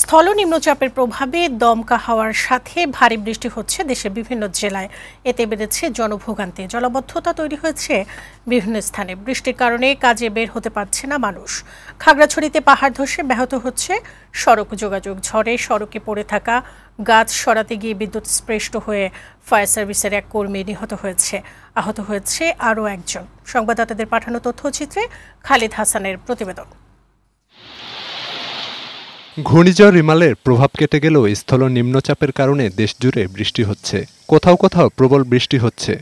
স্থল নিম্নচাপের প্রভাবে দমকা হাওয়ার সাথে ভারী বৃষ্টি হচ্ছে দেশের বিভিন্ন জেলায়। এতে বেড়েছে জনভোগান্তি, জলাবদ্ধতা তৈরি হয়েছে বিভিন্ন স্থানে। বৃষ্টির কারণে কাজে বের হতে পারছে না মানুষ। খাগড়াছড়িতে পাহাড় ধসে ব্যাহত হচ্ছে সড়ক যোগাযোগ। ঝড়ে সড়কে পড়ে থাকা গাছ সরাতে গিয়ে বিদ্যুৎস্পৃষ্ট হয়ে ফায়ার সার্ভিসের এক কর্মী নিহত হয়েছে। আহত হয়েছে আরও একজন। সংবাদদাতাদের পাঠানো তথ্যচিত্রে খালিদ হাসানের প্রতিবেদন। ঘূর্ণিঝড় রিমালের প্রভাব কেটে গেলেও স্থল নিম্নচাপের কারণে দেশজুড়ে বৃষ্টি হচ্ছে। কোথাও কোথাও প্রবল বৃষ্টি হচ্ছে।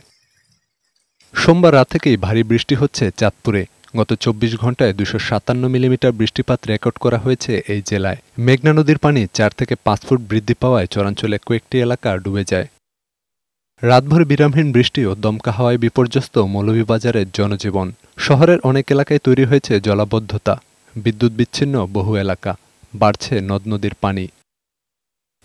সোমবার রাত থেকেই ভারী বৃষ্টি হচ্ছে চাঁদপুরে। গত ২৪ ঘন্টায় ২৫৭ মিলিমিটার বৃষ্টিপাত রেকর্ড করা হয়েছে এই জেলায়। মেঘনা নদীর পানি ৪ থেকে ৫ ফুট বৃদ্ধি পাওয়ায় চরাঞ্চলে কয়েকটি এলাকা ডুবে যায়। রাতভর বিরামহীন বৃষ্টি ও দমকা হাওয়ায় বিপর্যস্ত মৌলভীবাজারের জনজীবন। শহরের অনেক এলাকায় তৈরি হয়েছে জলাবদ্ধতা, বিদ্যুৎ বিচ্ছিন্ন বহু এলাকা, বাড়ছে নদ নদীর পানি।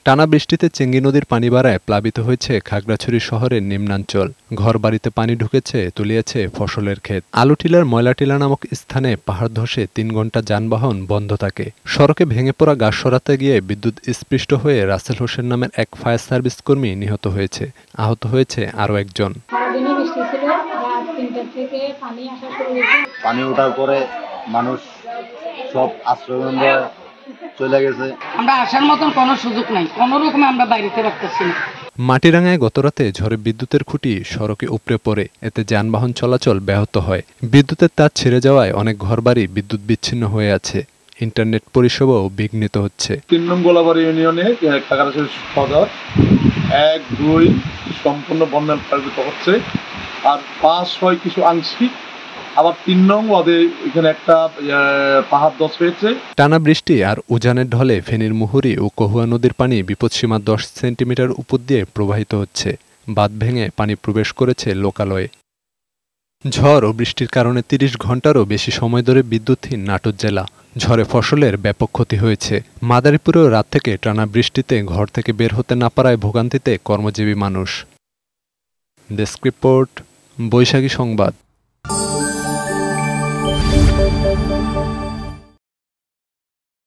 টানা বৃষ্টিতে চেঙ্গি নদীর পানি বাড়ায় প্লাবিত হয়েছে খাগড়াছড়ি শহরের নিম্নাঞ্চল। ঘরবাড়িতে পানি ঢুকেছে, তলিয়েছে ফসলের ক্ষেত। আলুটিলার ময়লাটিলা নামক স্থানে পাহাড় ধসে ৩ ঘন্টা যানবাহন বন্ধ থাকে। সড়কে ভেঙে পড়া গাছ সরাতে গিয়ে বিদ্যুৎ স্পৃষ্ট হয়ে রাসেল হোসেন নামের এক ফায়ার সার্ভিস কর্মী নিহত হয়েছে। আহত হয়েছে আরও একজন। পানি ওঠার পরে মানুষ সব আশ্রয় চলে গেছে। আমরা আসার মতন কোনো সুযোগ নাই, কোনো রকমে আমরা বাইরেতে রাখতেছি না। মাটিরাঙ্গায় গতরাতে ঝড়ে বিদ্যুতের খুঁটি সড়কে উপড়ে পড়ে, এতে যানবাহন চলাচল ব্যাহত হয়। বিদ্যুতের তার ছিঁড়ে যাওয়ায় অনেক ঘরবাড়ি বিদ্যুৎ বিচ্ছিন্ন হয়ে আছে। ইন্টারনেট পরিষেবাও বিঘ্নিত হচ্ছে। ৩ নং গোলাবাড়ি ইউনিয়নে খাগড়াছড়ি সদর ১, ২ সম্পূর্ণ বন্যায় প্লাবিত হচ্ছে, আর ৫, ৬ কিছু আংশিক, আবার ৩ নং ওয়ার্ডে এখানে একটা পাহাড় ধস হয়েছে। টানা বৃষ্টি আর উজানের ঢলে ফেনীর মুহুরী ও কহুয়া নদীর পানি বিপদসীমা ১০ সেন্টিমিটার উপর দিয়ে প্রবাহিত হচ্ছে। বাঁধ ভেঙে পানি প্রবেশ করেছে লোকালয়ে। ঝড় ও বৃষ্টির কারণে ৩০ ঘন্টারও বেশি সময় ধরে বিদ্যুৎহীন নাটোর জেলা। ঝড়ে ফসলের ব্যাপক ক্ষতি হয়েছে। মাদারীপুরেও রাত থেকে টানা বৃষ্টিতে ঘর থেকে বের হতে না পারায় ভোগান্তিতে কর্মজীবী মানুষ। ডেস্ক রিপোর্ট, বৈশাখী সংবাদ।